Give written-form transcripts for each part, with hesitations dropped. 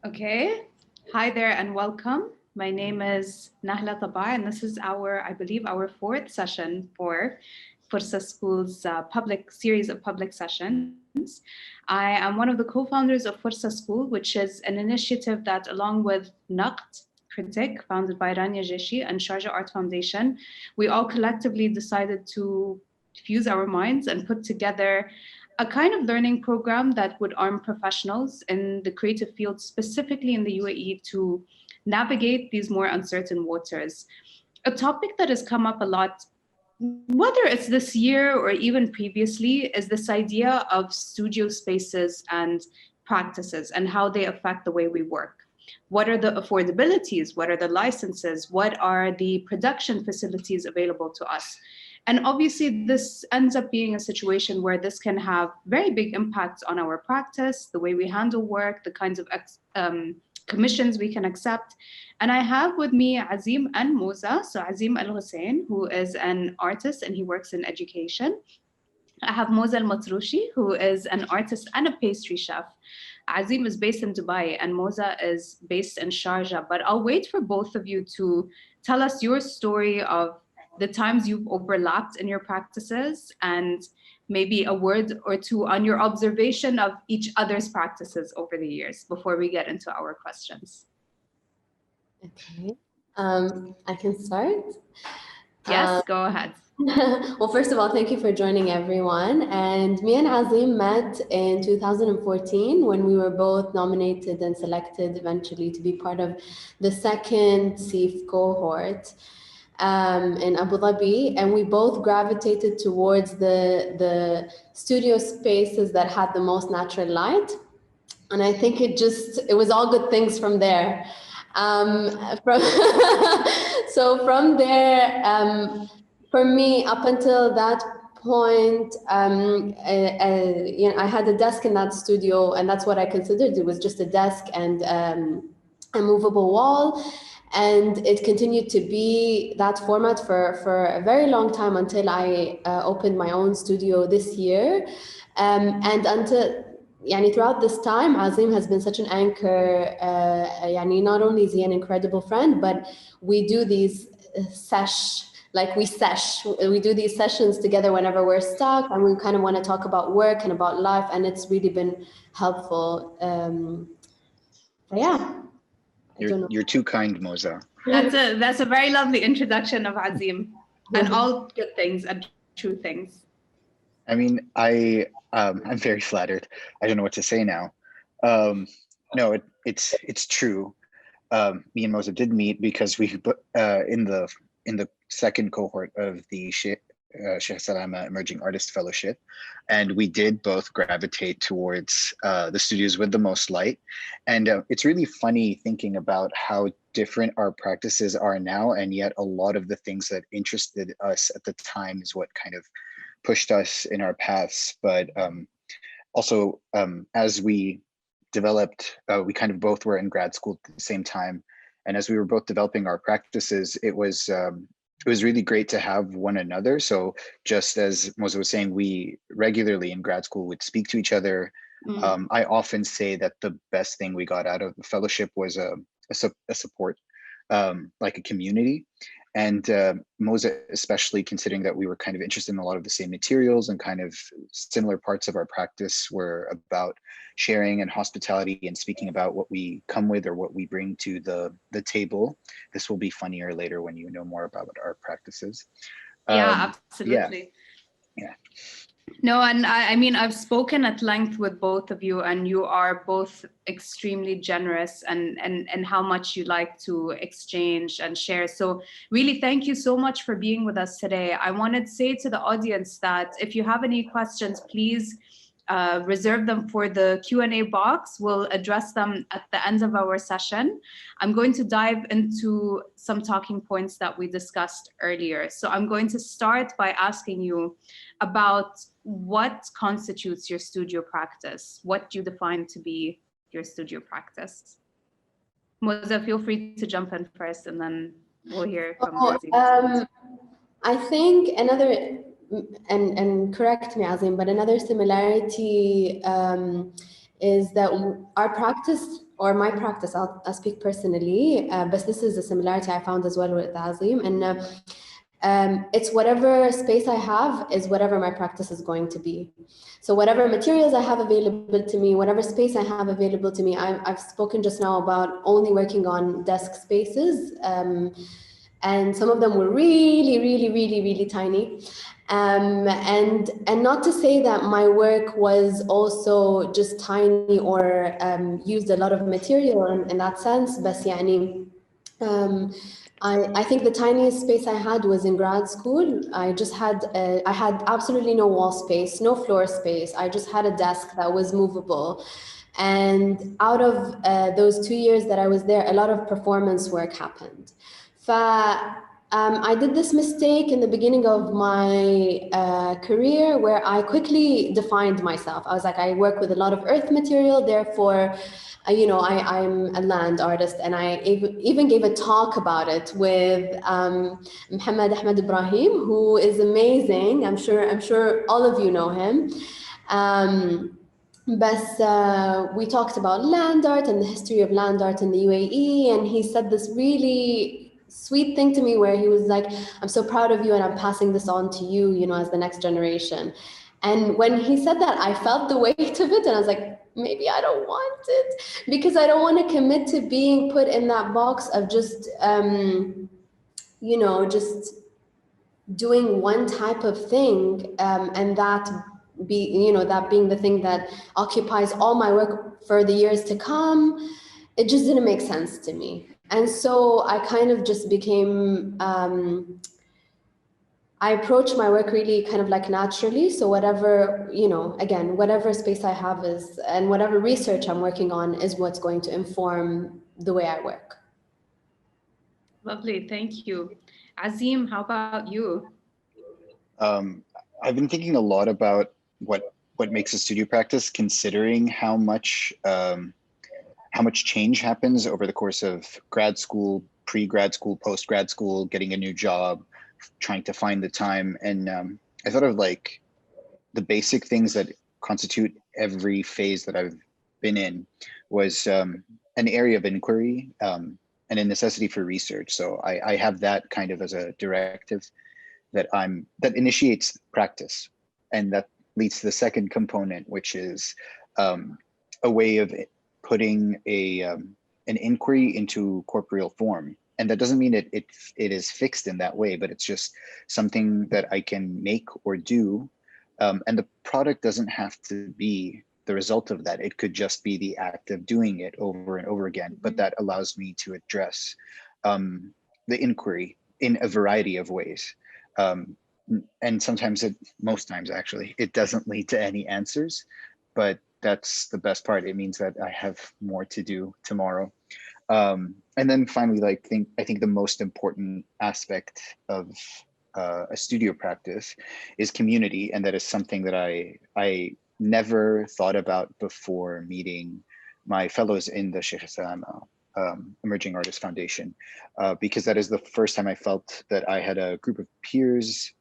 Okay. Hi there and welcome. My name is Nahla Tabba, and this is I believe, our fourth session for Forsa School's public series of public sessions. I am one of the co-founders of Forsa School, which is an initiative that, along with Naqd, Critic, founded by Rania Jishi, and Sharjah Art Foundation, we all collectively decided to fuse our minds and put together a kind of learning program that would arm professionals in the creative field, specifically in the UAE, to navigate these more uncertain waters. A topic that has come up a lot, whether it's this year or even previously, is this idea of studio spaces and practices and how they affect the way we work. What are the affordabilities? What are the licenses? What are the production facilities available to us? And obviously, this ends up being a situation where this can have very big impacts on our practice, the way we handle work, the kinds of commissions we can accept. And I have with me Azim and Moza. So Azim Al-Ghussein, who is an artist and he works in education. I have Moza Almatrooshi, who is an artist and a pastry chef. Azim is based in Dubai and Moza is based in Sharjah. But I'll wait for both of you to tell us your story of the times you've overlapped in your practices and maybe a word or two on your observation of each other's practices over the years before we get into our questions. Okay, I can start. Yes, go ahead. Well, first of all, thank you for joining everyone. And me and Azim met in 2014 when we were both nominated and selected eventually to be part of the second SEAF cohort in Abu Dhabi, and we both gravitated towards the studio spaces that had the most natural light. And I think it was all good things from there. So from there, for me, up until that point, I had a desk in that studio, and that's what I considered. It was just a desk and a movable wall. And it continued to be that format for a very long time until I opened my own studio this year. And until throughout this time, Azim has been such an anchor. Not only is he an incredible friend, but we do these we do these sessions together whenever we're stuck and we kind of want to talk about work and about life, and it's really been helpful. You're too kind, Moza. That's a very lovely introduction of Azim and all good things and true things. I mean, I'm very flattered. I don't know what to say now. No, it's true. Me and Moza did meet because we in the second cohort of the Sheikh Salama Emerging Artist Fellowship, and we did both gravitate towards the studios with the most light. And it's really funny thinking about how different our practices are now, and yet a lot of the things that interested us at the time is what kind of pushed us in our paths. But also, as we developed, we kind of both were in grad school at the same time, and as we were both developing our practices, it was really great to have one another. So just as Moza was saying, we regularly in grad school would speak to each other. I often say that the best thing we got out of the fellowship was a support, like a community. And Moza, especially considering that we were kind of interested in a lot of the same materials and kind of similar parts of our practice were about sharing and hospitality and speaking about what we come with or what we bring to the table. This will be funnier later when you know more about our practices. Yeah, absolutely. Yeah. No, and I mean, I've spoken at length with both of you, and you are both extremely generous and how much you like to exchange and share. So really, thank you so much for being with us today. I wanted to say to the audience that if you have any questions, please reserve them for the Q&A box. We'll address them at the end of our session. I'm going to dive into some talking points that we discussed earlier. So I'm going to start by asking you about what constitutes your studio practice. What do you define to be your studio practice? Moza, feel free to jump in first and then we'll hear from Azim. I think another, and correct me, Azim, but another similarity is that our practice or my practice, I'll speak personally, but this is a similarity I found as well with Azim. And it's whatever space I have is whatever my practice is going to be. So whatever materials I have available to me, whatever space I have available to me, I've spoken just now about only working on desk spaces. And some of them were really, really, really, really tiny. And not to say that my work was also just tiny or used a lot of material in that sense, but يعني, I think the tiniest space I had was in grad school. I had absolutely no wall space, no floor space. I just had a desk that was movable. And out of those 2 years that I was there, a lot of performance work happened. I did this mistake in the beginning of my career where I quickly defined myself. I was like, I work with a lot of earth material, therefore, I'm a land artist, and I even gave a talk about it with Muhammad Ahmed Ibrahim, who is amazing. I'm sure all of you know him. But we talked about land art and the history of land art in the UAE, and he said this really sweet thing to me where he was like, I'm so proud of you and I'm passing this on to you, as the next generation. And when he said that, I felt the weight of it, and I was like, maybe I don't want it, because I don't want to commit to being put in that box of just, just doing one type of thing, and that being the thing that occupies all my work for the years to come. It just didn't make sense to me. And so I kind of just became, I approach my work really kind of like naturally. So whatever, again, whatever space I have is, and whatever research I'm working on is what's going to inform the way I work. Lovely, thank you. Azim, how about you? I've been thinking a lot about what makes a studio practice, considering how much change happens over the course of grad school, pre-grad school, post-grad school, getting a new job, trying to find the time. And I thought of like the basic things that constitute every phase that I've been in was an area of inquiry and a necessity for research. So I have that kind of as a directive that initiates practice. And that leads to the second component, which is a way of putting an inquiry into corporeal form. And that doesn't mean it is fixed in that way, but it's just something that I can make or do. And the product doesn't have to be the result of that. It could just be the act of doing it over and over again. But that allows me to address the inquiry in a variety of ways. And sometimes most times actually, it doesn't lead to any answers, but that's the best part. It means that I have more to do tomorrow. And then finally, I think the most important aspect of a studio practice is community. And that is something that I never thought about before meeting my fellows in the Sheikh Salama Emerging Artist Foundation, because that is the first time I felt that I had a group of peers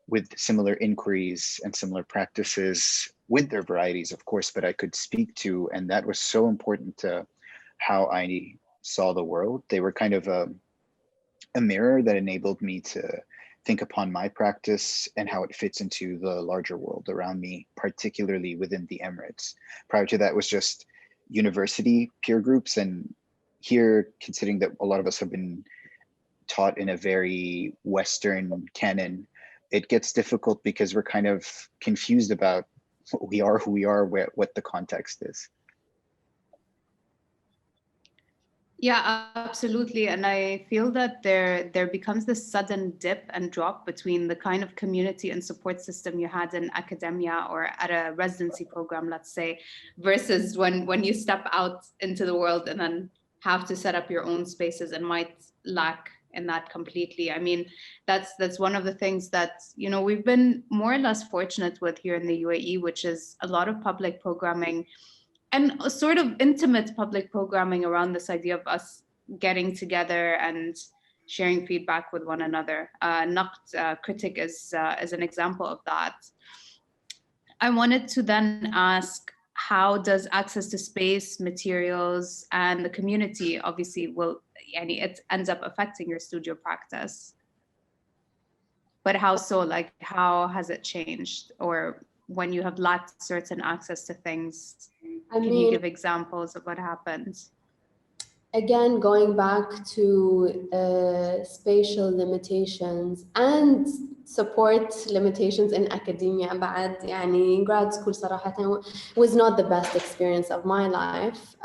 with similar inquiries and similar practices, with their varieties, of course, but I could speak to, and that was so important to how I saw the world. They were kind of a mirror that enabled me to think upon my practice and how it fits into the larger world around me, particularly within the Emirates. Prior to that was just university peer groups. And here, considering that a lot of us have been taught in a very Western canon, it gets difficult because we're kind of confused about who we are, what the context is. Yeah, absolutely. And I feel that there becomes this sudden dip and drop between the kind of community and support system you had in academia or at a residency program, let's say, versus when you step out into the world and then have to set up your own spaces and might lack in that completely. I mean, that's one of the things that, we've been more or less fortunate with here in the UAE, which is a lot of public programming and a sort of intimate public programming around this idea of us getting together and sharing feedback with one another. Naqd Critic is an example of that. I wanted to then ask, how does access to space, materials, and the community obviously will, yani it ends up affecting your studio practice. But how so? Like, how has it changed? Or when you have lacked certain access to things, I can you mean, give examples of what happens? again, going back to spatial limitations and support limitations in academia بعد يعني grad school صراحة was not the best experience of my life.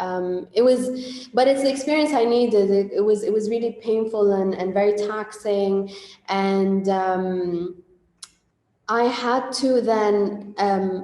It was, but it's the experience I needed. It was really painful and very taxing, and I had to then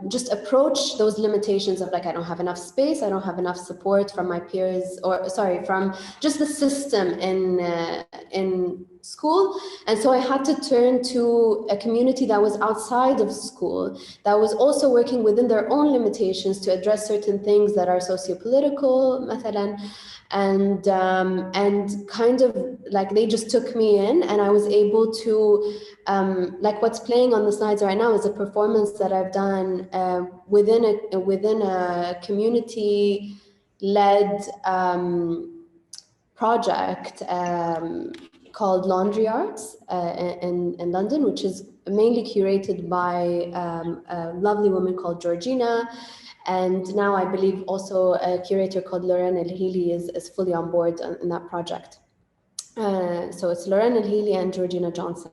just approach those limitations of like, I don't have enough space, I don't have enough support from my peers, or sorry, from just the system in school. And so I had to turn to a community that was outside of school, that was also working within their own limitations to address certain things that are socio-political, مثلا. And kind of like they just took me in, and I was able to like what's playing on the slides right now is a performance that I've done within a community led project called Laundry Arts in London, which is mainly curated by a lovely woman called Georgina. And now I believe also a curator called Lorraine El Healy is fully on board in that project. So it's Lorraine El Healy and Georgina Johnson.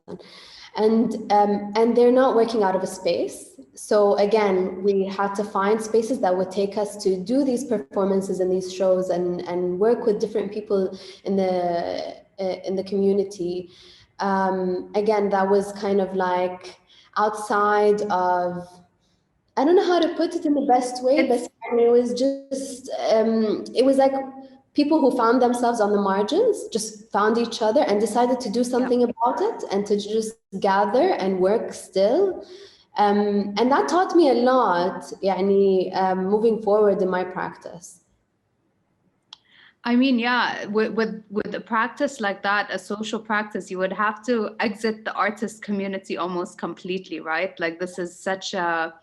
And they're not working out of a space. So again, we had to find spaces that would take us to do these performances and these shows and work with different people in the community. Again, that was kind of like outside of, I don't know how to put it in the best way, but it was just, it was like people who found themselves on the margins, just found each other and decided to do something about it and to just gather and work still. And that taught me a lot, يعني, moving forward in my practice. I mean, yeah, with a practice like that, a social practice, you would have to exit the artist community almost completely, right? Like this is such a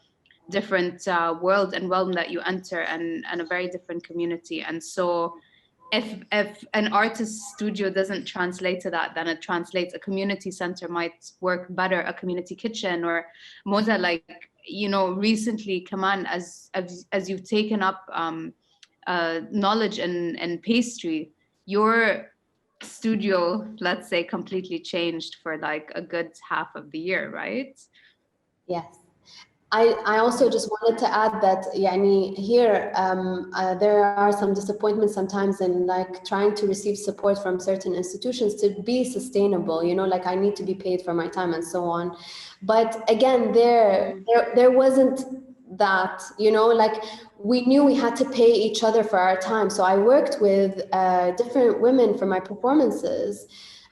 different world and realm that you enter, and a very different community. And so if an artist studio doesn't translate to that, then it translates, a community center might work better, a community kitchen, or Moza, like, you know, recently, Kaman, as you've taken up knowledge in pastry, your studio, let's say, completely changed for like a good half of the year, right? Yes. I also just wanted to add that يعني, here there are some disappointments sometimes in like trying to receive support from certain institutions to be sustainable, you know, like I need to be paid for my time and so on. But again, there wasn't that, you know, like we knew we had to pay each other for our time. So I worked with different women for my performances.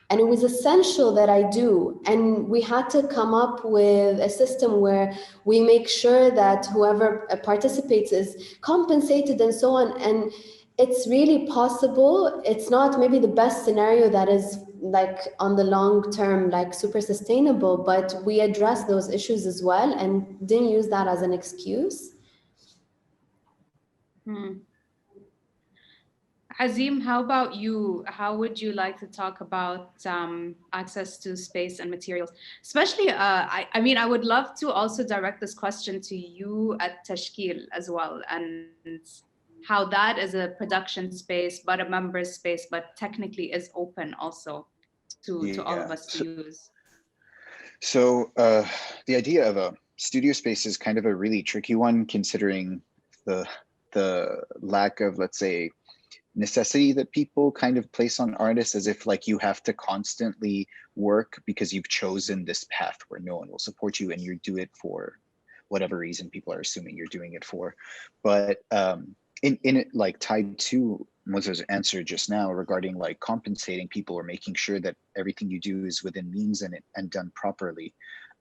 And it was essential that I do. And we had to come up with a system where we make sure that whoever participates is compensated and so on. And it's really possible. It's not maybe the best scenario that is like on the long term, like super sustainable, but we address those issues as well and didn't use that as an excuse. Azim, how about you? How would you like to talk about access to space and materials? Especially, I mean, I would love to also direct this question to you at Tashkil as well, and how that is a production space, but a member space, but technically is open also to all of us to use. So the idea of a studio space is kind of a really tricky one, considering the lack of, let's say, necessity that people kind of place on artists, as if like you have to constantly work because you've chosen this path where no one will support you and you do it for whatever reason people are assuming you're doing it for. But in it, like tied to Moza's answer just now regarding like compensating people or making sure that everything you do is within means and done properly.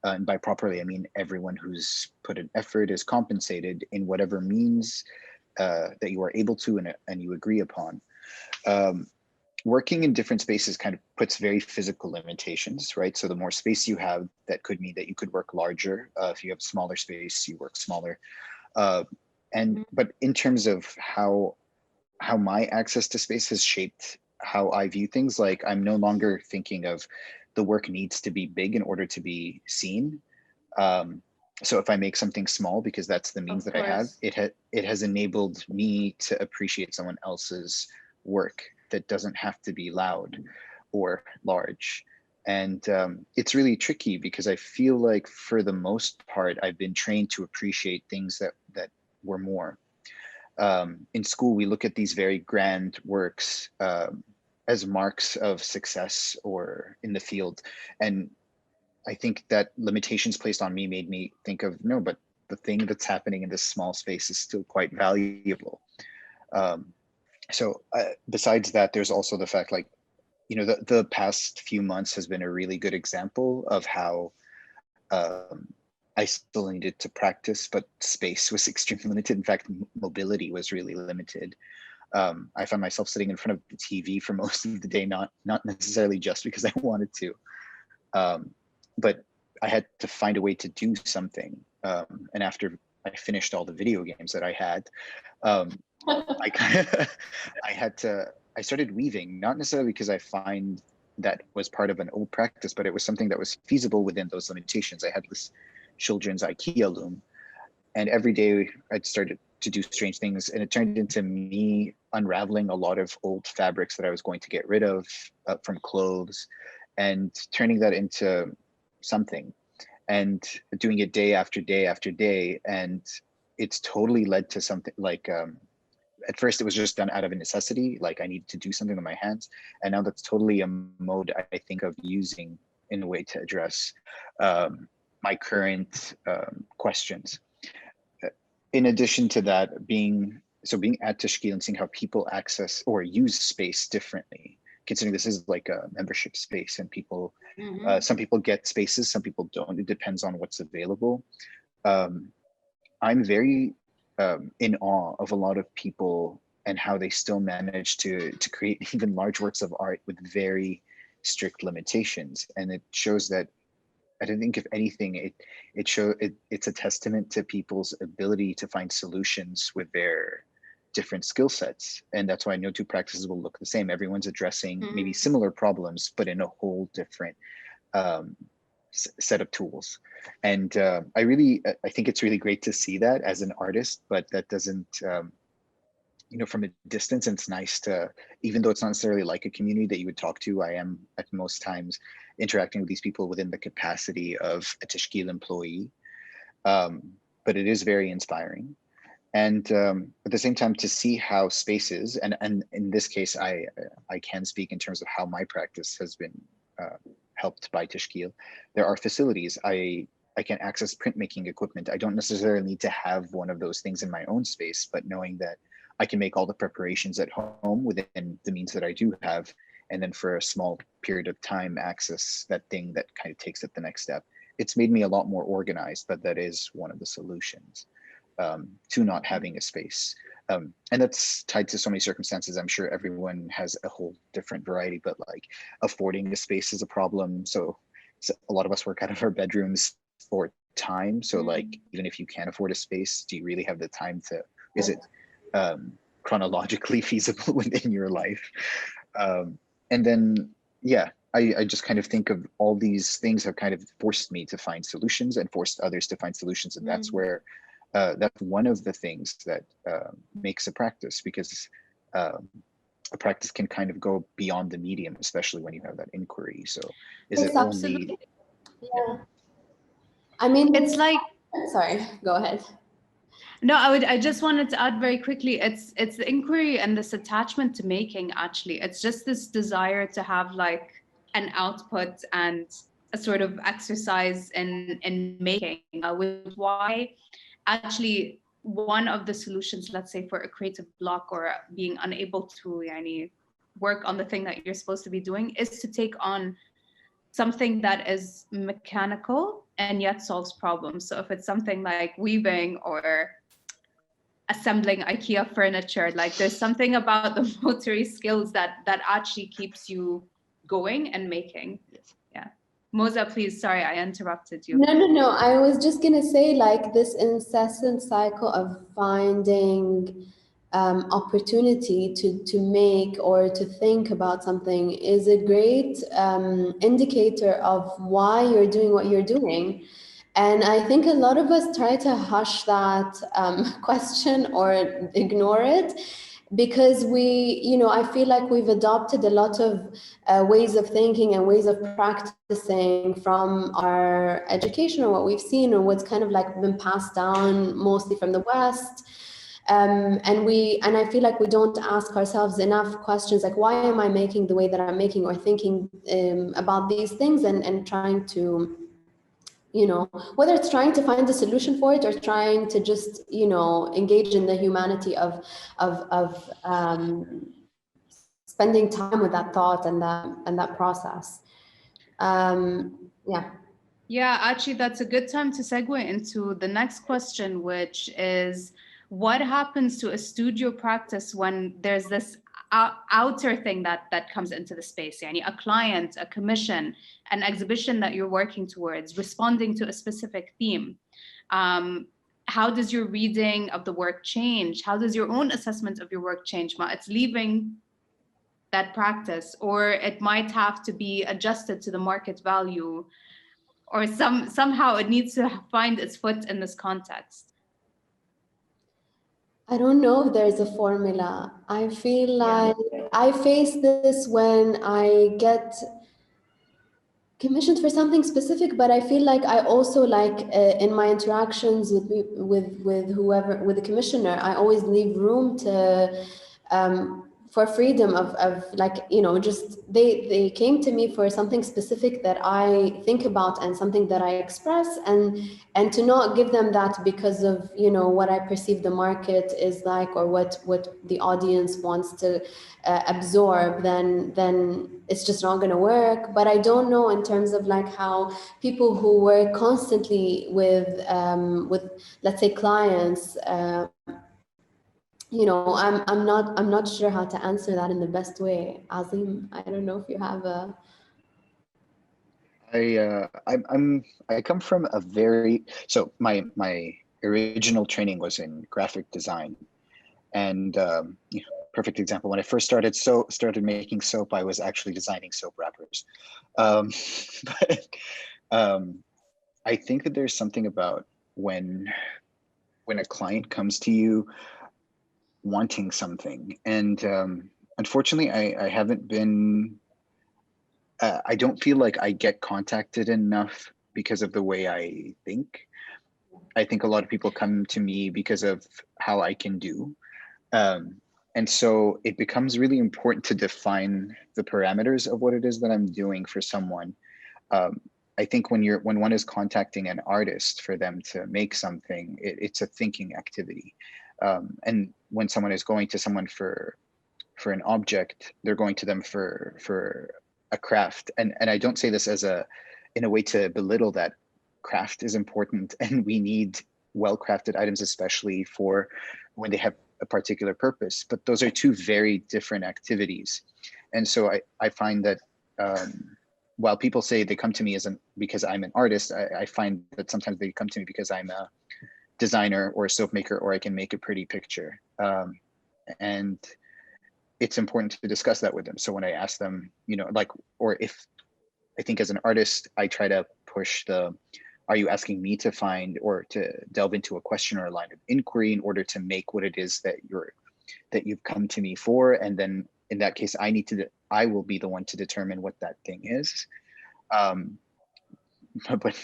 And by properly, I mean everyone who's put an effort is compensated in whatever means that you are able to and you agree upon. Working in different spaces kind of puts very physical limitations, right? So the more space you have, that could mean that you could work larger. If you have smaller space, you work smaller. But in terms of how my access to space has shaped how I view things, like I'm no longer thinking of the work needs to be big in order to be seen. So if I make something small because that's the means that I have, it has enabled me to appreciate someone else's work that doesn't have to be loud or large. And it's really tricky because I feel like for the most part, I've been trained to appreciate things that were more. In school, we look at these very grand works as marks of success or in the field. And I think that limitations placed on me made me think of, no, but the thing that's happening in this small space is still quite valuable. So besides that, there's also the fact, like, you know, the past few months has been a really good example of how I still needed to practice, but space was extremely limited. In fact, mobility was really limited. I found myself sitting in front of the TV for most of the day, not necessarily just because I wanted to. But I had to find a way to do something. And after I finished all the video games that I had, I started weaving, not necessarily because I find that was part of an old practice, but it was something that was feasible within those limitations. I had this children's IKEA loom, and every day I'd started to do strange things, and it turned into me unraveling a lot of old fabrics that I was going to get rid of from clothes, and turning that into something, and doing it day after day after day. And it's totally led to something like, at first it was just done out of a necessity, like I needed to do something with my hands. And now that's totally a mode I think of using in a way to address my current questions. In addition to that, being at Tashkil and seeing how people access or use space differently, considering this is like a membership space and people, some people get spaces, some people don't. It depends on what's available. I'm very in awe of a lot of people and how they still manage to create even large works of art with very strict limitations. And it shows that, I don't think if anything, it's a testament to people's ability to find solutions with their different skill sets. And that's why no two practices will look the same. Everyone's addressing maybe similar problems, but in a whole different set of tools. And I think it's really great to see that as an artist, but that doesn't, you know, from a distance, it's nice to, even though it's not necessarily like a community that you would talk to, I am at most times interacting with these people within the capacity of a Tashkil employee. But it is very inspiring. And at the same time, to see how spaces, and in this case, I can speak in terms of how my practice has been helped by Tashkil. There are facilities. I can access printmaking equipment. I don't necessarily need to have one of those things in my own space, but knowing that I can make all the preparations at home within the means that I do have, and then for a small period of time access that thing that kind of takes it the next step. It's made me a lot more organized, but that is one of the solutions to not having a space. And that's tied to so many circumstances. I'm sure everyone has a whole different variety, but like affording a space is a problem. So a lot of us work out of our bedrooms for time. So like, even if you can afford a space, do you really have the time to, is it chronologically feasible within your life? And then, yeah, I just kind of think of all these things have kind of forced me to find solutions and forced others to find solutions. And that's where, that's one of the things that makes a practice, because a practice can kind of go beyond the medium, especially when you have that inquiry. So is it only... Yeah. I mean, it's like, sorry, go ahead. No, I just wanted to add very quickly, it's the inquiry and this attachment to making, actually. It's just this desire to have like an output and a sort of exercise in making, which is why actually one of the solutions, let's say for a creative block or being unable to work on the thing that you're supposed to be doing, is to take on something that is mechanical and yet solves problems. So if it's something like weaving or assembling IKEA furniture, like there's something about the motory skills that actually keeps you going and making. Yeah, Moza, please, sorry, I interrupted you. No. I was just gonna say, like, this incessant cycle of finding opportunity to make or to think about something is a great indicator of why you're doing what you're doing. And I think a lot of us try to hush that question or ignore it, because I feel like we've adopted a lot of ways of thinking and ways of practicing from our education or what we've seen or what's kind of like been passed down mostly from the West. And I feel like we don't ask ourselves enough questions like, why am I making the way that I'm making, or thinking about these things, and trying to, whether it's trying to find a solution for it or trying to just, engage in the humanity of spending time with that thought and that process. Yeah. Yeah, actually, that's a good time to segue into the next question, which is what happens to a studio practice when there's this outer thing that comes into the space? Yani a client, a commission, an exhibition that you're working towards, responding to a specific theme. How does your reading of the work change? How does your own assessment of your work change? It's leaving that practice, or it might have to be adjusted to the market value, or somehow it needs to find its foot in this context. I don't know if there's a formula. I feel like I face this when I get commissioned for something specific, but I feel like I also, like, in my interactions with whoever, with the commissioner, I always leave room to for freedom of like, just they came to me for something specific that I think about and something that I express, and to not give them that because of, what I perceive the market is like, or what the audience wants to absorb, then it's just not going to work. But I don't know in terms of like how people who work constantly with let's say clients, I'm not sure how to answer that in the best way. Azim, I don't know if you have a. I come from a so my original training was in graphic design, and perfect example, when I first started making soap, I was actually designing soap wrappers. But I think that there's something about when a client comes to you wanting something, and unfortunately I haven't been I don't feel like I get contacted enough because of the way I think. I think a lot of people come to me because of how I can do. And so it becomes really important to define the parameters of what it is that I'm doing for someone. I think when one is contacting an artist for them to make something, it's a thinking activity. And when someone is going to someone for an object, they're going to them for a craft. And I don't say this in a way to belittle that. Craft is important, and we need well-crafted items, especially for when they have a particular purpose. But those are two very different activities. And so I find that while people say they come to me because I'm an artist, I find that sometimes they come to me because I'm a designer or a soap maker, or I can make a pretty picture. And it's important to discuss that with them. So when I ask them, or if I think as an artist, I try to push are you asking me to find or to delve into a question or a line of inquiry in order to make what it is that you've come to me for? And then in that case, I will be the one to determine what that thing is. But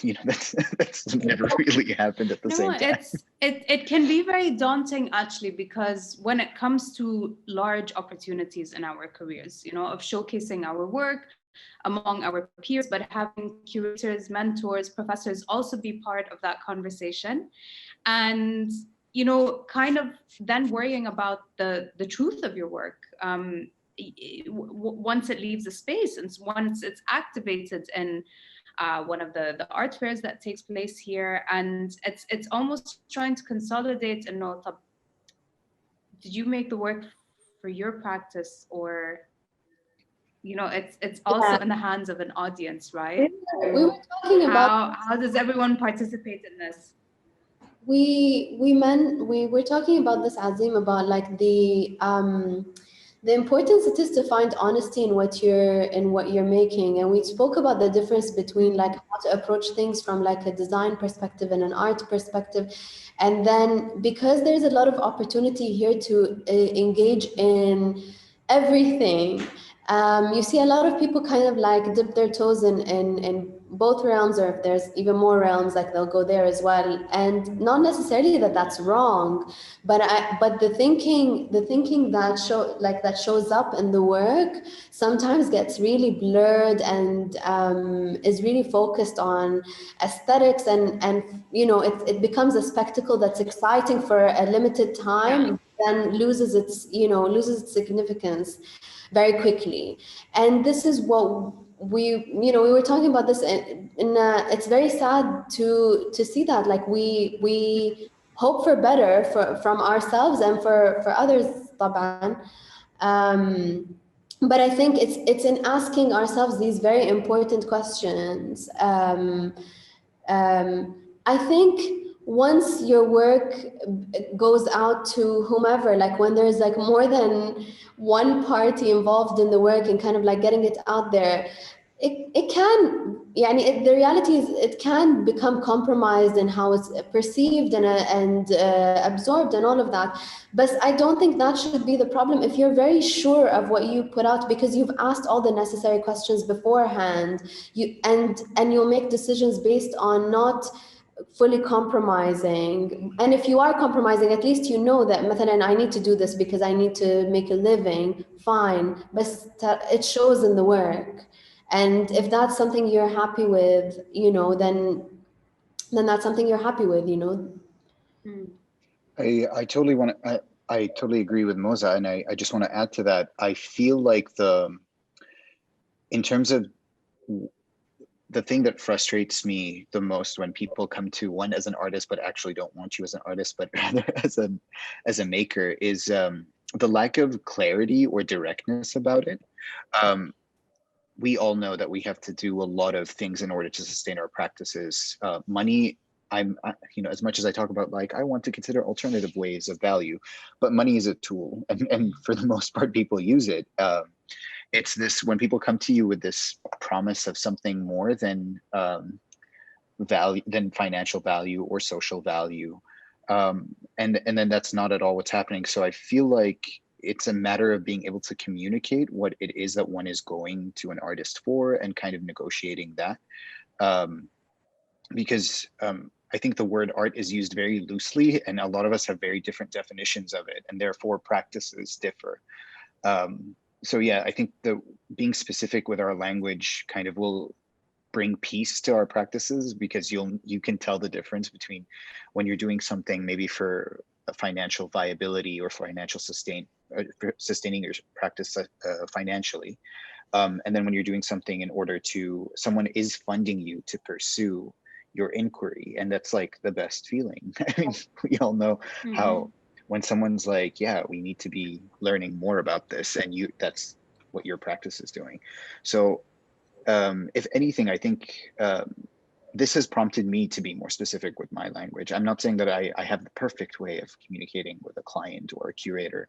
that's never really happened at the same time. It can be very daunting, actually, because when it comes to large opportunities in our careers, of showcasing our work among our peers, but having curators, mentors, professors also be part of that conversation, and kind of then worrying about the truth of your work once it leaves the space, and once it's activated in one of the art fairs that takes place here, and it's almost trying to consolidate and know, did you make the work for your practice, or it's also in the hands of an audience, right? We were talking about How does everyone participate in this? we were talking about this, Azim, about like the importance it is to find honesty in what you're making. And we spoke about the difference between like how to approach things from like a design perspective and an art perspective. And then because there's a lot of opportunity here to engage in everything, you see a lot of people kind of like dip their toes in both realms, or if there's even more realms, like they'll go there as well. And not necessarily that that's wrong, but the thinking that shows up in the work sometimes gets really blurred and is really focused on aesthetics, and it becomes a spectacle that's exciting for a limited time, then loses its significance very quickly. And this is what we were talking about this it's very sad to see that, like we hope for better from ourselves and for others, طبعاً. But I think it's in asking ourselves these very important questions. I think once your work goes out to whomever, like when there's like more than one party involved in the work and kind of like getting it out there, it can, the reality is it can become compromised in how it's perceived and absorbed and all of that. But I don't think that should be the problem if you're very sure of what you put out, because you've asked all the necessary questions beforehand. And you'll make decisions based on not fully compromising. And if you are compromising, at least you know that مثلا I need to do this because I need to make a living, fine, but it shows in the work. And if that's something you're happy with, then that's something you're happy with, I totally want to. I totally agree with Moza, and I just want to add to that. I feel like in terms of the thing that frustrates me the most when people come to one as an artist, but actually don't want you as an artist, but rather as a maker, is the lack of clarity or directness about it. We all know that we have to do a lot of things in order to sustain our practices. Money, as much as I talk about like, I want to consider alternative ways of value, but money is a tool, and for the most part, people use it. It's this, when people come to you with this promise of something more than value, than financial value or social value, and then that's not at all what's happening. So I feel like it's a matter of being able to communicate what it is that one is going to an artist for, and kind of negotiating that. Because I think the word art is used very loosely, and a lot of us have very different definitions of it, and therefore practices differ. So yeah, I think being specific with our language kind of will bring peace to our practices, because you can tell the difference between when you're doing something maybe for a financial viability or financial sustaining your practice financially, and then when you're doing something in order to, someone is funding you to pursue your inquiry, and that's like the best feeling. I mean, we all know how when someone's like, yeah, we need to be learning more about this, and that's what your practice is doing. So if anything, I think this has prompted me to be more specific with my language. I'm not saying that I have the perfect way of communicating with a client or a curator,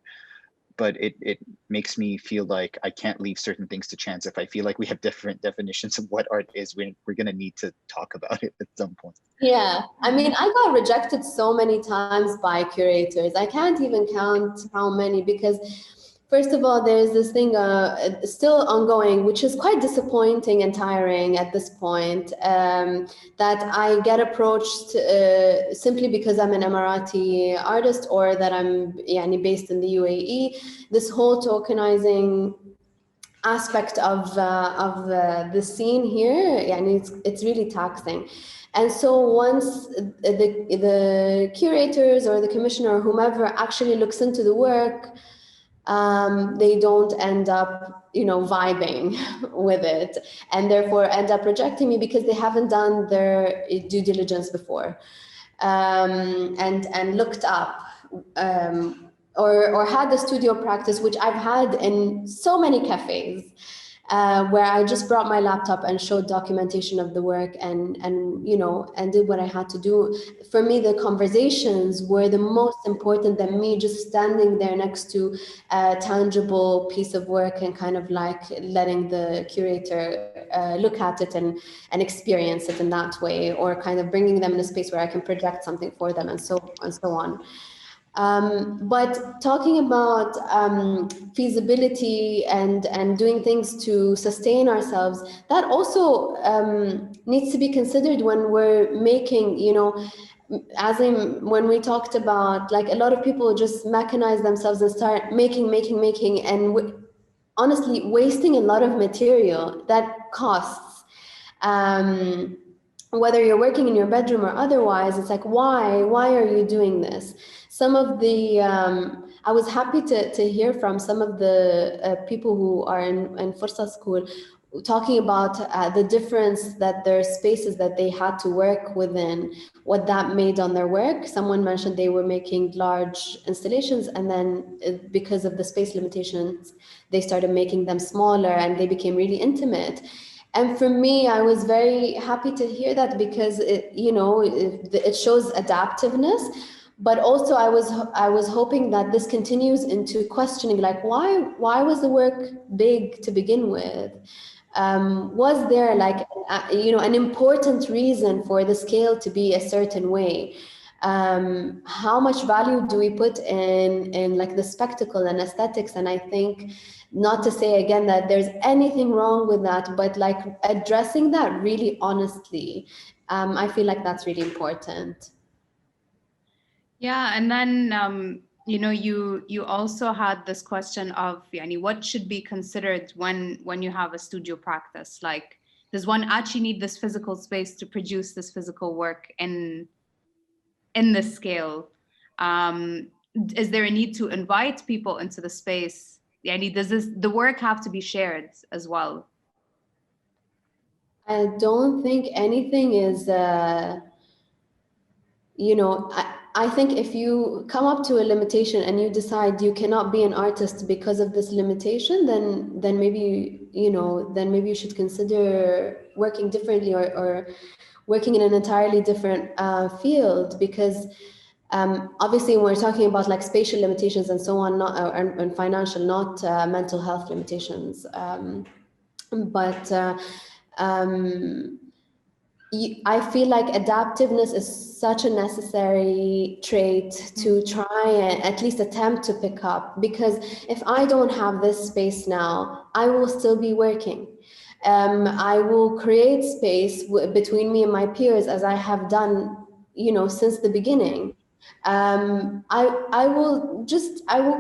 but it makes me feel like I can't leave certain things to chance. If I feel like we have different definitions of what art is, we're going to need to talk about it at some point. Yeah, I mean, I got rejected so many times by curators. I can't even count how many, because first of all, there's this thing still ongoing, which is quite disappointing and tiring at this point, that I get approached simply because I'm an Emirati artist, or that I'm based in the UAE. This whole tokenizing aspect of the scene here, it's really taxing. And so once the curators or the commissioner or whomever actually looks into the work, they don't end up, vibing with it, and therefore end up rejecting me because they haven't done their due diligence before, and looked up, or had the studio practice, which I've had in so many cafes. where I just brought my laptop and showed documentation of the work and you know, and did what I had to do. For me, the conversations were the most important than me just standing there next to a tangible piece of work and kind of like letting the curator look at it and experience it in that way, or kind of bringing them in a space where I can project something for them and so on. But talking about feasibility and doing things to sustain ourselves, that also needs to be considered when we're making, you know, Azim, when we talked about, like, a lot of people just mechanize themselves and start making, and honestly wasting a lot of material that costs. Whether you're working in your bedroom or otherwise, it's like, why are you doing this? Some of the I was happy to hear from some of the people who are in Forsa School talking about the difference that their spaces that they had to work within, what that made on their work. Someone mentioned they were making large installations, and then because of the space limitations, they started making them smaller and they became really intimate. And for me, I was very happy to hear that, because it shows adaptiveness. But also, I was hoping that this continues into questioning, like, why was the work big to begin with? Was there, like, an important reason for the scale to be a certain way? How much value do we put in like the spectacle and aesthetics? And I think, not to say again that there's anything wrong with that, but like addressing that really honestly, I feel like that's really important. Yeah, and then you also had this question of, yani, what should be considered when you have a studio practice? Like, does one actually need this physical space to produce this physical work in this scale? Is there a need to invite people into the space? Yani, does the work have to be shared as well? I don't think anything is, I think if you come up to a limitation and you decide you cannot be an artist because of this limitation, then maybe, then maybe you should consider working differently, or working in an entirely different field. Because obviously, when we're talking about like spatial limitations and so on, not and financial, not mental health limitations, but I feel like adaptiveness is such a necessary trait to try and at least attempt to pick up, because if I don't have this space now, I will still be working. I will create space between me and my peers, as I have done, since the beginning. I will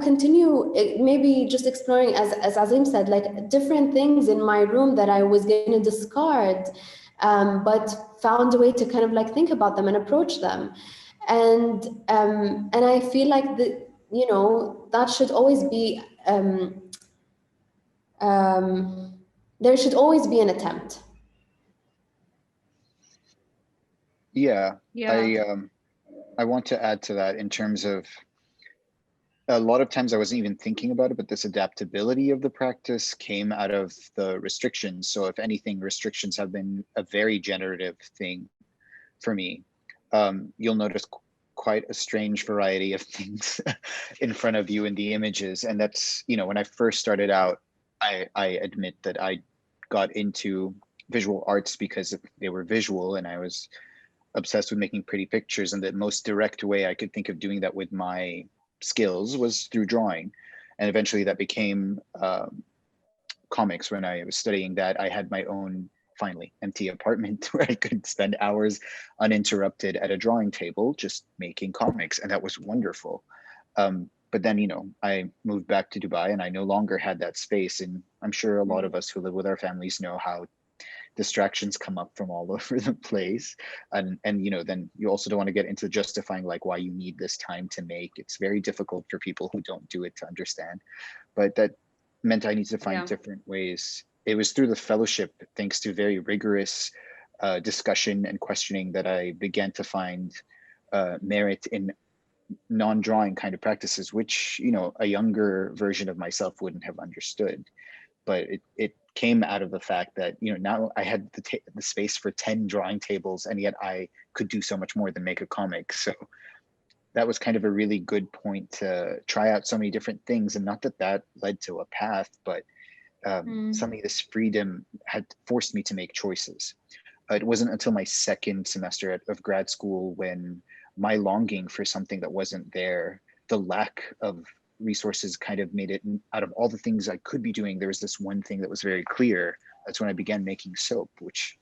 continue, maybe just exploring, as Azim said, like different things in my room that I was going to discard, but found a way to kind of like think about them and approach them. And I feel like that should always be, there should always be an attempt. Yeah, Yeah. I want to add to that in terms of, a lot of times I wasn't even thinking about it, but this adaptability of the practice came out of the restrictions. So if anything, restrictions have been a very generative thing for me. You'll notice quite a strange variety of things in front of you in the images. And that's, when I first started out, I admit that I got into visual arts because they were visual, and I was obsessed with making pretty pictures. And the most direct way I could think of doing that with my skills was through drawing. And eventually that became comics. When I was studying that, I had my own, finally, empty apartment where I could spend hours uninterrupted at a drawing table just making comics, and that was wonderful. But then, I moved back to Dubai and I no longer had that space. And I'm sure a lot of us who live with our families know how distractions come up from all over the place. And then you also don't want to get into justifying like why you need this time to make. It's very difficult for people who don't do it to understand. But that meant I need to find different ways. It was through the fellowship, thanks to very rigorous discussion and questioning, that I began to find merit in non-drawing kind of practices, which a younger version of myself wouldn't have understood. but it came out of the fact that, you know, now I had the space for 10 drawing tables, and yet I could do so much more than make a comic. So that was kind of a really good point to try out so many different things. And not that that led to a path, but some of this freedom had forced me to make choices. It wasn't until my second semester of grad school when my longing for something that wasn't there, the lack of resources kind of made it, out of all the things I could be doing, there was this one thing that was very clear. That's when I began making soap, which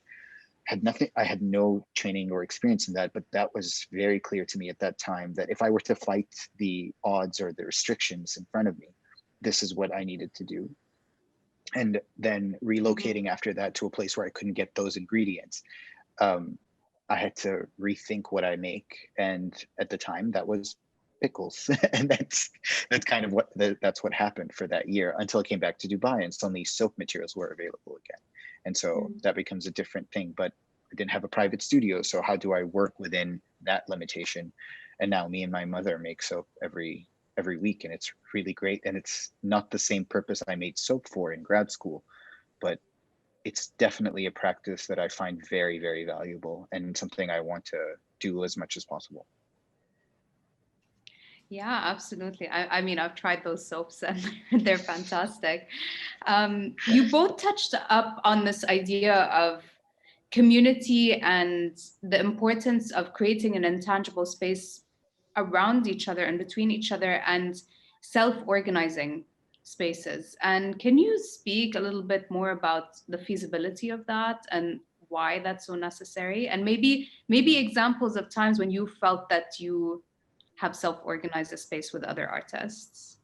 had nothing, I had no training or experience in that, but that was very clear to me at that time that if I were to fight the odds or the restrictions in front of me, this is what I needed to do. And then relocating after that to a place where I couldn't get those ingredients, I had to rethink what I make. And at the time that was pickles. And that's kind of that's what happened for that year until I came back to Dubai and suddenly soap materials were available again. And so that becomes a different thing, but I didn't have a private studio. So how do I work within that limitation? And now me and my mother make soap every week, and it's really great. And it's not the same purpose I made soap for in grad school, but it's definitely a practice that I find very, very valuable and something I want to do as much as possible. Yeah, absolutely. I mean, I've tried those soaps and they're fantastic. You both touched up on this idea of community and the importance of creating an intangible space around each other and between each other and self-organizing spaces. And can you speak a little bit more about the feasibility of that and why that's so necessary? And maybe examples of times when you felt that you have self-organized a space with other artists?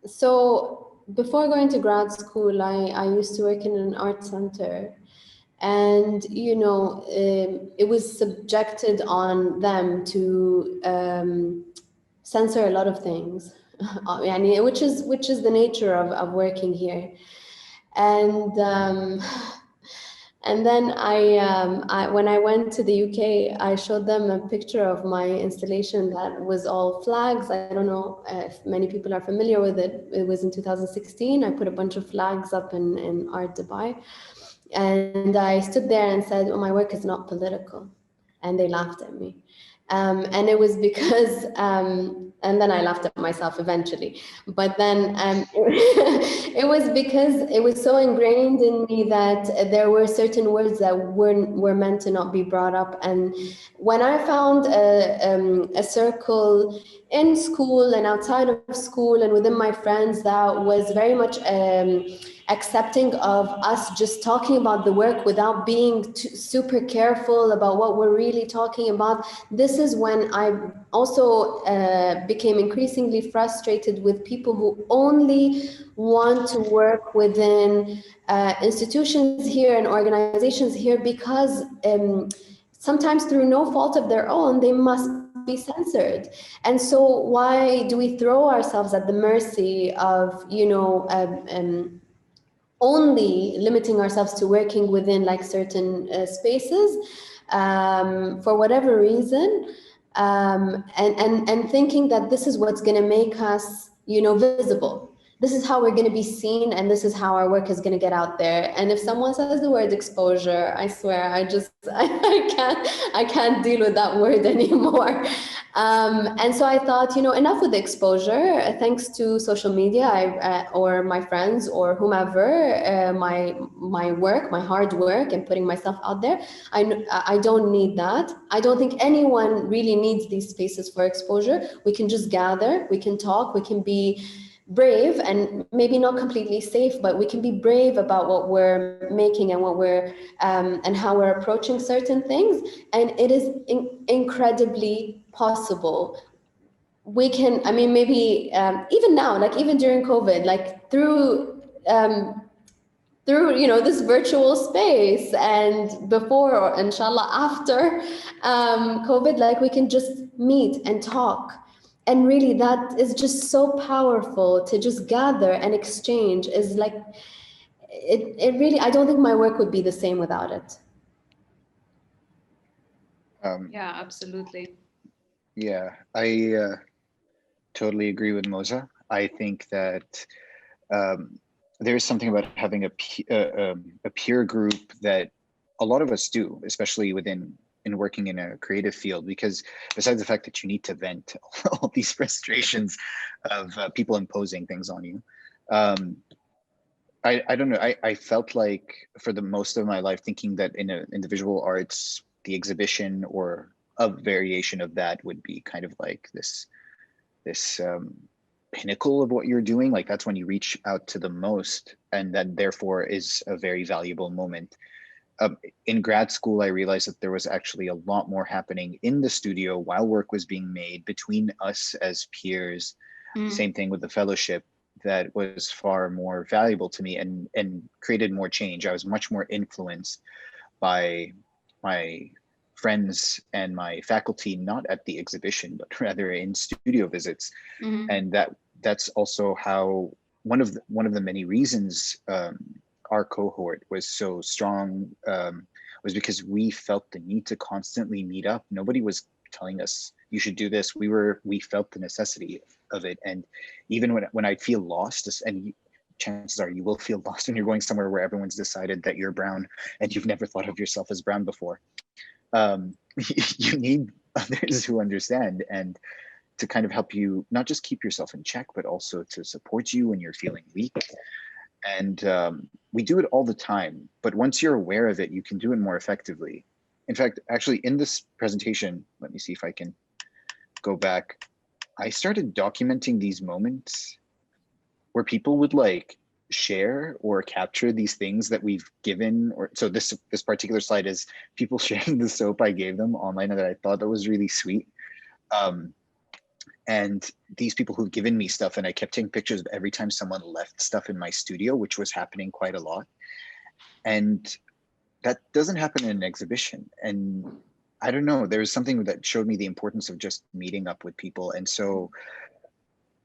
So before going to grad school, I used to work in an art center, and you know, it was subjected on them to censor a lot of things, which is the nature of working here, and and then when I went to the UK, I showed them a picture of my installation that was all flags. I don't know if many people are familiar with it. It was in 2016. I put a bunch of flags up in Art Dubai. And I stood there and said, oh, my work is not political. And they laughed at me. And it was because, and then I laughed at myself eventually. But then it was because it was so ingrained in me that there were certain words that were meant to not be brought up. And when I found a circle in school and outside of school and within my friends that was very much accepting of us just talking about the work without being super careful about what we're really talking about, this is when I also became increasingly frustrated with people who only want to work within institutions here and organizations here because sometimes through no fault of their own, they must be censored. And so why do we throw ourselves at the mercy of, you know, only limiting ourselves to working within like certain spaces for whatever reason, and thinking that this is what's going to make us, you know, visible. This is how we're going to be seen, and this is how our work is going to get out there. And if someone says the word exposure, I swear, I can't deal with that word anymore. And so I thought, you know, enough with the exposure. Thanks to social media, or my friends or whomever, my work, my hard work, and putting myself out there. I don't need that. I don't think anyone really needs these spaces for exposure. We can just gather, we can talk, we can be brave, and maybe not completely safe, but we can be brave about what we're making and what we're and how we're approaching certain things. And it is incredibly possible. We can, I mean, maybe even now, like even during COVID, like through you know, this virtual space, and before, or inshallah after COVID, like we can just meet and talk. And really that is just so powerful to just gather and exchange. Is like it really, I don't think my work would be the same without it. Yeah, absolutely. Yeah, I totally agree with Moza. I think that there's something about having a peer group that a lot of us do, especially in working in a creative field, because besides the fact that you need to vent all these frustrations of people imposing things on you, I don't know. I felt like for the most of my life thinking that in the visual arts, the exhibition or a variation of that would be kind of like this pinnacle of what you're doing. Like that's when you reach out to the most, and that therefore is a very valuable moment. In grad school, I realized that there was actually a lot more happening in the studio while work was being made between us as peers. Same thing with the fellowship, that was far more valuable to me and created more change. I was much more influenced by my friends and my faculty, not at the exhibition, but rather in studio visits. And that's also how one of the many reasons our cohort was so strong was because we felt the need to constantly meet up. Nobody was telling us you should do this. We felt the necessity of it. And even when I feel lost, and chances are you will feel lost when you're going somewhere where everyone's decided that you're brown and you've never thought of yourself as brown before. You need others who understand and to kind of help you not just keep yourself in check, but also to support you when you're feeling weak. And we do it all the time, but once you're aware of it, you can do it more effectively. In fact, actually in this presentation, let me see if I can go back. I started documenting these moments where people would like share or capture these things that we've given. Or so this particular slide is people sharing the soap I gave them online, and that I thought that was really sweet. And these people who've given me stuff, and I kept taking pictures of every time someone left stuff in my studio, which was happening quite a lot. And that doesn't happen in an exhibition. And I don't know, there was something that showed me the importance of just meeting up with people. And so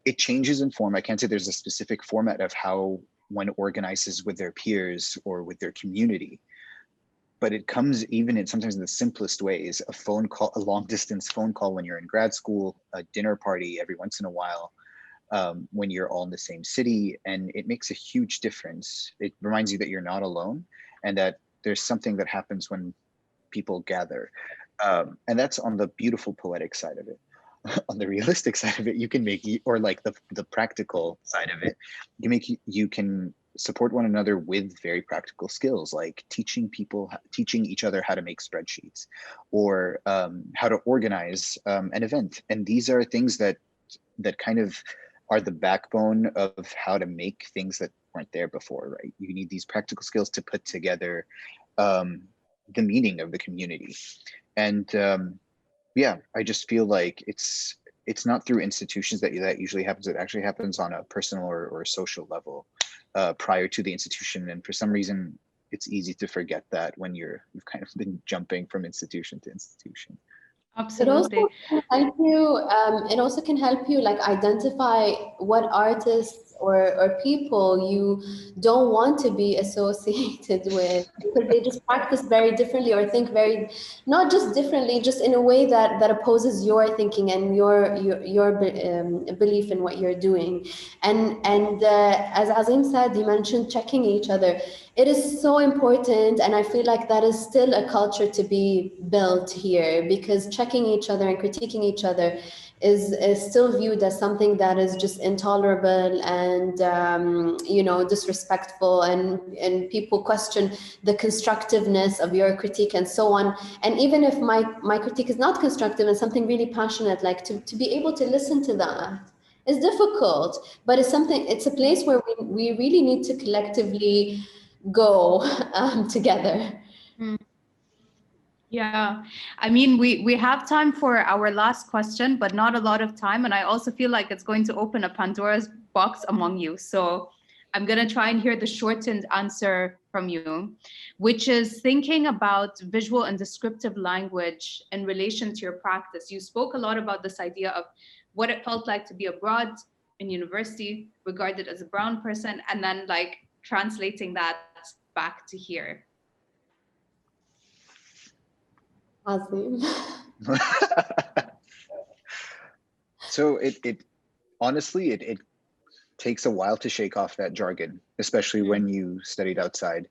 it changes in form. I can't say there's a specific format of how one organizes with their peers or with their community, but it comes even in sometimes in the simplest ways: a phone call, a long distance phone call when you're in grad school, a dinner party every once in a while, when you're all in the same city. And it makes a huge difference. It reminds you that you're not alone and that there's something that happens when people gather. And that's on the beautiful poetic side of it. On the realistic side of it, you can make, or like the practical side of it, you can support one another with very practical skills, like teaching each other how to make spreadsheets, or how to organize an event. And these are things that kind of are the backbone of how to make things that weren't there before, right? You need these practical skills to put together the meaning of the community. And yeah, I just feel like it's not through institutions that usually happens. It actually happens on a personal or social level prior to the institution. And for some reason, it's easy to forget that when you've kind of been jumping from institution to institution. Absolutely. It also can help you like identify what artists or people you don't want to be associated with, because they just practice very differently or think very, not just differently, just in a way that opposes your thinking and your belief in what you're doing. And as Azim said, he mentioned checking each other. It is so important, and I feel like that is still a culture to be built here, because checking each other and critiquing each other is still viewed as something that is just intolerable and disrespectful, and people question the constructiveness of your critique and so on. And even if my critique is not constructive and something really passionate, like to be able to listen to that is difficult, but it's a place where we really need to collectively go together. Yeah, I mean, we have time for our last question, but not a lot of time. And I also feel like it's going to open a Pandora's box among you. So I'm going to try and hear the shortened answer from you, which is thinking about visual and descriptive language in relation to your practice. You spoke a lot about this idea of what it felt like to be abroad in university, regarded as a brown person, and then like translating that back to here. Azim. So it honestly, it takes a while to shake off that jargon, especially when you studied outside.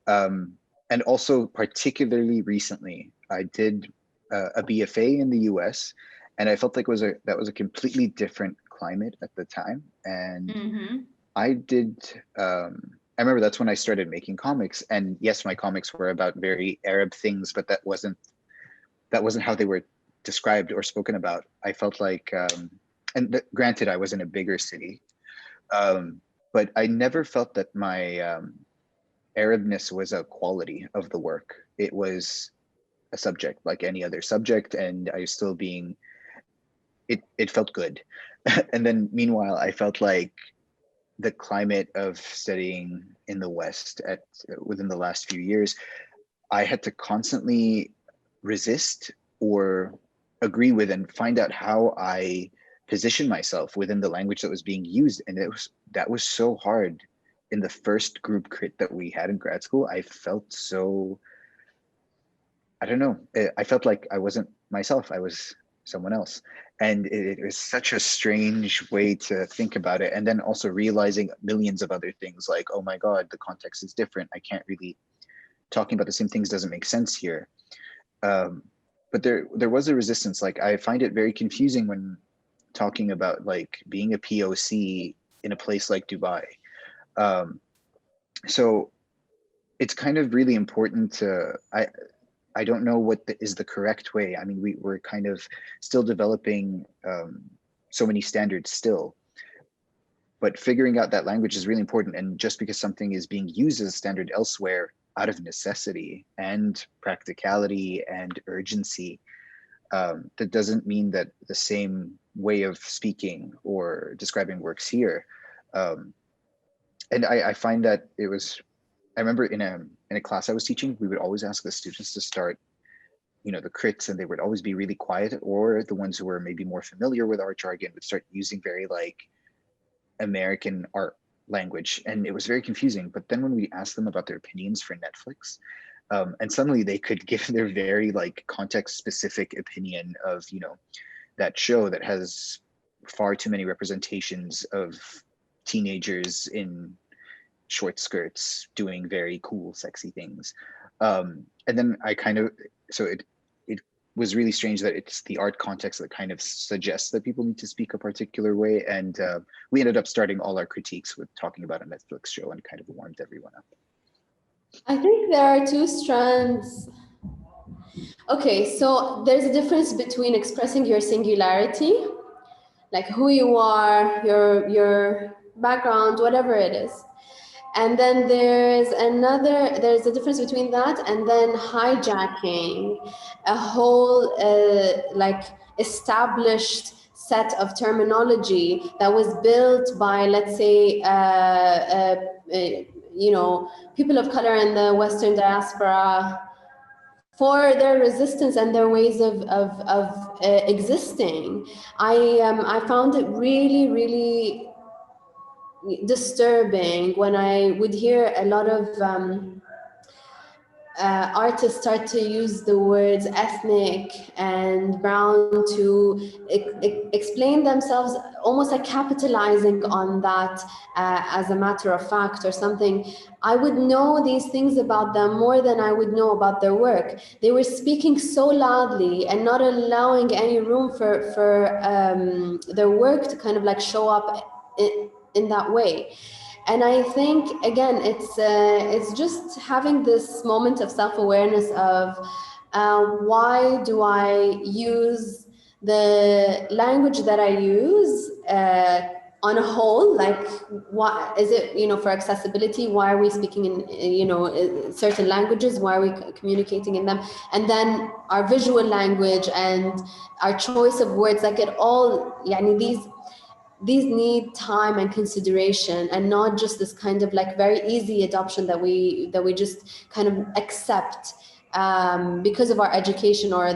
And also particularly recently, I did a BFA in the US, and I felt like that was a completely different climate at the time. And I did, I remember that's when I started making comics. And yes, my comics were about very Arab things, but that wasn't how they were described or spoken about. I felt like, granted, I was in a bigger city, but I never felt that my Arabness was a quality of the work. It was a subject like any other subject, and I was still being, it felt good. And then meanwhile, I felt like the climate of studying in the West within the last few years, I had to constantly resist or agree with and find out how I position myself within the language that was being used. And that was so hard. In the first group crit that we had in grad school, I felt so, I don't know, I felt like I wasn't myself, I was someone else. And it was such a strange way to think about it. And then also realizing millions of other things like, oh my God, the context is different. I can't really, talking about the same things doesn't make sense here. But there was a resistance. Like, I find it very confusing when talking about like being a POC in a place like Dubai. So it's kind of really important to, I don't know what is the correct way. I mean, we're kind of still developing so many standards still, but figuring out that language is really important. And just because something is being used as a standard elsewhere out of necessity and practicality and urgency, that doesn't mean that the same way of speaking or describing works here. And I find that I remember in a class I was teaching, we would always ask the students to start, the crits, and they would always be really quiet, or the ones who were maybe more familiar with art jargon would start using very like American art language. And it was very confusing. But then when we asked them about their opinions for Netflix, and suddenly they could give their very like context specific opinion of, that show that has far too many representations of teenagers in short skirts doing very cool, sexy things. And then so it was really strange that it's the art context that kind of suggests that people need to speak a particular way. And we ended up starting all our critiques with talking about a Netflix show and kind of warmed everyone up. I think there are two strands. Okay, so there's a difference between expressing your singularity, like who you are, your background, whatever it is. And then there's a difference between that and then hijacking a whole like established set of terminology that was built by, let's say, people of color in the Western diaspora for their resistance and their ways of existing. I found it really, really disturbing when I would hear a lot of artists start to use the words ethnic and brown to explain themselves, almost like capitalizing on that as a matter of fact or something. I would know these things about them more than I would know about their work. They were speaking so loudly and not allowing any room for their work to kind of like show up in that way. And I think, again, it's just having this moment of self-awareness of why do I use the language that I use on a whole? Like, what is it, for accessibility? Why are we speaking in, certain languages? Why are we communicating in them? And then our visual language and our choice of words, like it all, these need time and consideration, and not just this kind of like very easy adoption that we just kind of accept because of our education or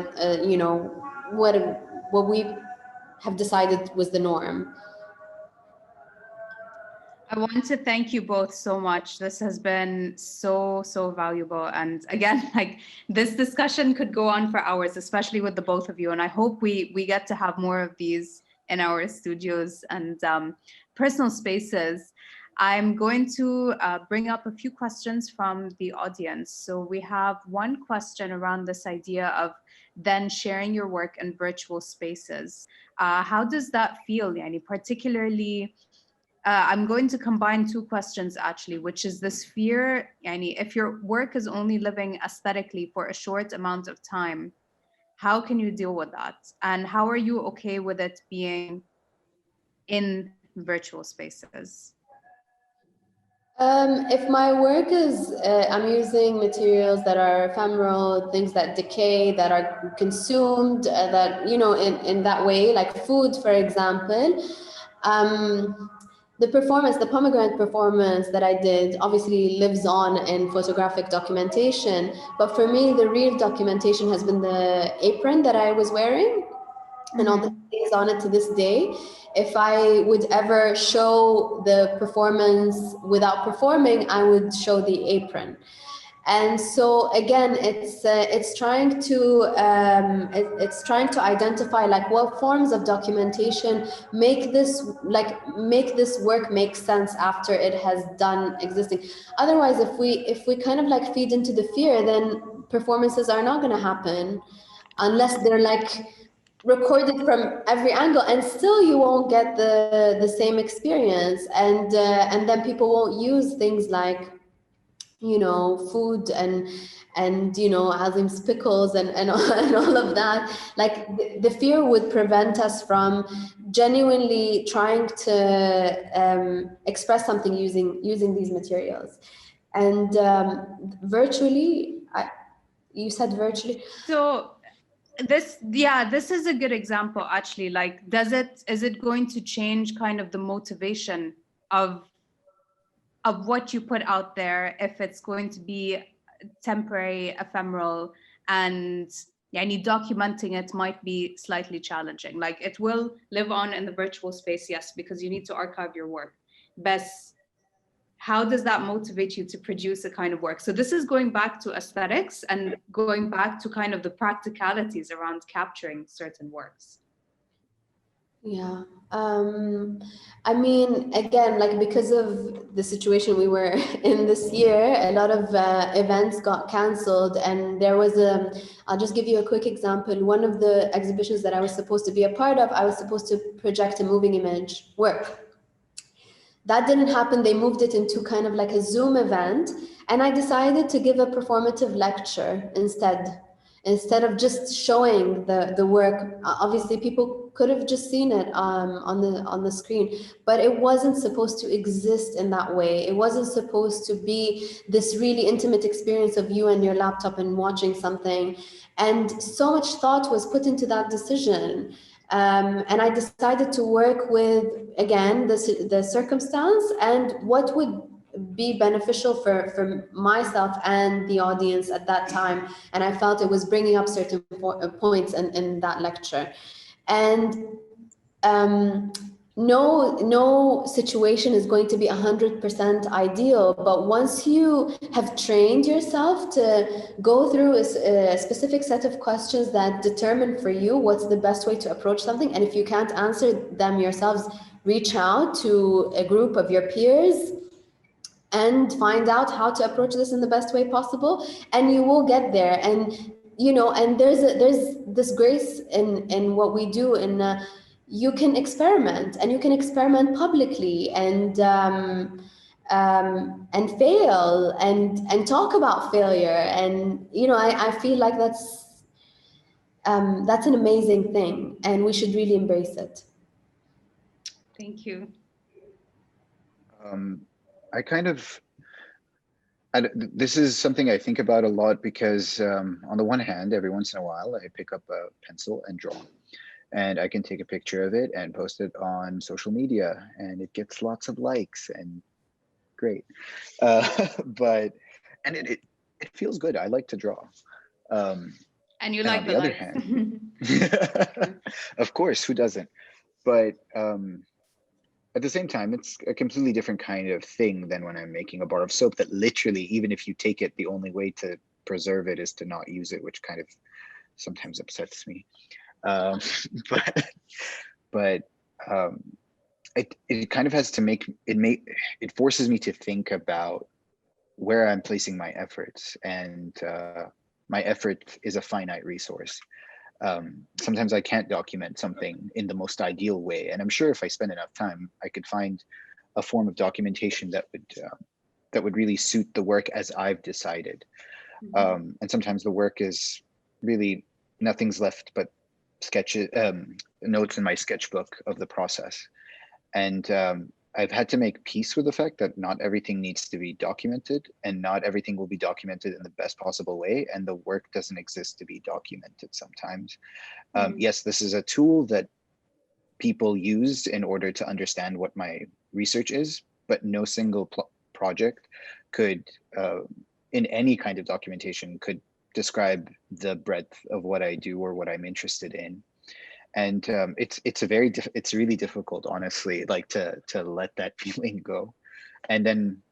what we have decided was the norm. I want to thank you both so much. This has been so valuable. And again, like, this discussion could go on for hours, especially with the both of you. And I hope we get to have more of these in our studios and personal spaces, I'm going to bring up a few questions from the audience. So we have one question around this idea of then sharing your work in virtual spaces. How does that feel, Yani? Particularly, I'm going to combine two questions actually, which is this fear, Yani, if your work is only living aesthetically for a short amount of time, how can you deal with that? And how are you okay with it being in virtual spaces? If my work is, I'm using materials that are ephemeral, things that decay, that are consumed, that, you know, in that way, like food, for example. The performance, the pomegranate performance that I did obviously lives on in photographic documentation. But for me, the real documentation has been the apron that I was wearing and all the things on it to this day. If I would ever show the performance without performing, I would show the apron. And so again, it's trying to it's trying to identify like what forms of documentation make this work make sense after it has done existing. Otherwise, if we kind of like feed into the fear, then performances are not going to happen unless they're like recorded from every angle, and still you won't get the same experience, and then people won't use things like, you know, food and you know, Azim's pickles and all of that. Like the fear would prevent us from genuinely trying to express something using these materials. And virtually, you said virtually. So this is a good example actually. Like, is it going to change kind of the motivation of what you put out there if it's going to be temporary, ephemeral, and yani documenting it might be slightly challenging. Like, it will live on in the virtual space, yes, because you need to archive your work. But how does that motivate you to produce a kind of work? So this is going back to aesthetics and going back to kind of the practicalities around capturing certain works. Yeah. I mean, again, like because of the situation we were in this year, a lot of events got canceled, and there was I'll just give you a quick example. One of the exhibitions that I was supposed to be a part of, I was supposed to project a moving image work. That didn't happen. They moved it into kind of like a Zoom event, and I decided to give a performative lecture instead of just showing the work. Obviously, people could have just seen it on the screen, but it wasn't supposed to exist in that way. It wasn't supposed to be this really intimate experience of you and your laptop and watching something. And so much thought was put into that decision. And I decided to work with, again, the circumstance and what would be beneficial for myself and the audience at that time. And I felt it was bringing up certain points in that lecture. And no situation is going to be 100% ideal, but once you have trained yourself to go through a specific set of questions that determine for you what's the best way to approach something, and if you can't answer them yourselves, reach out to a group of your peers and find out how to approach this in the best way possible, and you will get there. And you know, and there's this grace in what we do, in you can experiment, and you can experiment publicly, and fail and talk about failure. And you know, I feel like that's an amazing thing, and we should really embrace it. Thank you. I kind of, this is something I think about a lot because on the one hand, every once in a while, I pick up a pencil and draw. And I can take a picture of it and post it on social media, and it gets lots of likes, and great. But it feels good. I like to draw. And you and like on the the other likes. hand, of course, who doesn't? But at the same time, it's a completely different kind of thing than when I'm making a bar of soap that literally, even if you take it, the only way to preserve it is to not use it, which kind of sometimes upsets me. But um, it kind of has to it forces me to think about where I'm placing my efforts, and my effort is a finite resource. Sometimes I can't document something in the most ideal way, and I'm sure if I spend enough time, I could find a form of documentation that would really suit the work as I've decided. And sometimes the work is really nothing's left but sketches, notes in my sketchbook of the process. And I've had to make peace with the fact that not everything needs to be documented, and not everything will be documented in the best possible way. And the work doesn't exist to be documented sometimes. Yes, this is a tool that people use in order to understand what my research is, but no single project could, in any kind of documentation, could describe the breadth of what I do or what I'm interested in. And it's really difficult, honestly, like to let that feeling go. And then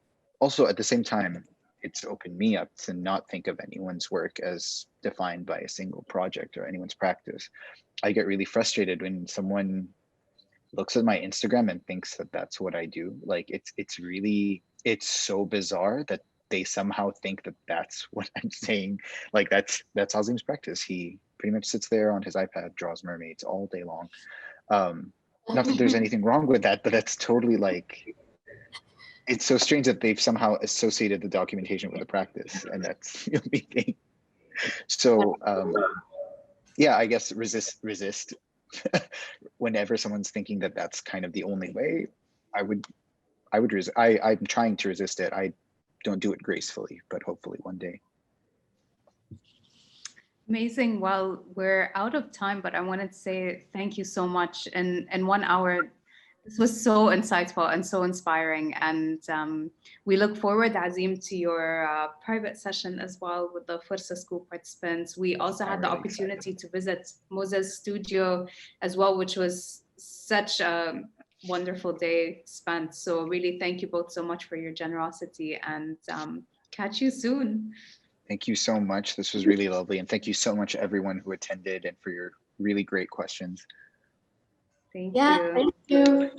also at the same time, it's opened me up to not think of anyone's work as defined by a single project or anyone's practice. I get really frustrated when someone looks at my Instagram and thinks that that's what I do. Like it's so bizarre that they somehow think that that's what I'm saying. Like that's Azim's practice. He pretty much sits there on his iPad, draws mermaids all day long. Not that there's anything wrong with that, but that's totally like, it's so strange that they've somehow associated the documentation with the practice, and that's the only thing. So yeah, I guess resist. Whenever someone's thinking that that's kind of the only way, I'm trying to resist it. I don't do it gracefully, but hopefully one day. Amazing. Well, we're out of time, but I wanted to say thank you so much. In 1 hour, this was so insightful and so inspiring. And we look forward, Azim, to your private session as well with the Forsa School participants. We also had the opportunity to visit Moza's studio as well, which was such a wonderful day spent. So really thank you both so much for your generosity, and catch you soon. Thank you so much. This was really lovely. And thank you so much, everyone who attended, and for your really great questions. Thank Yeah, you. thank you.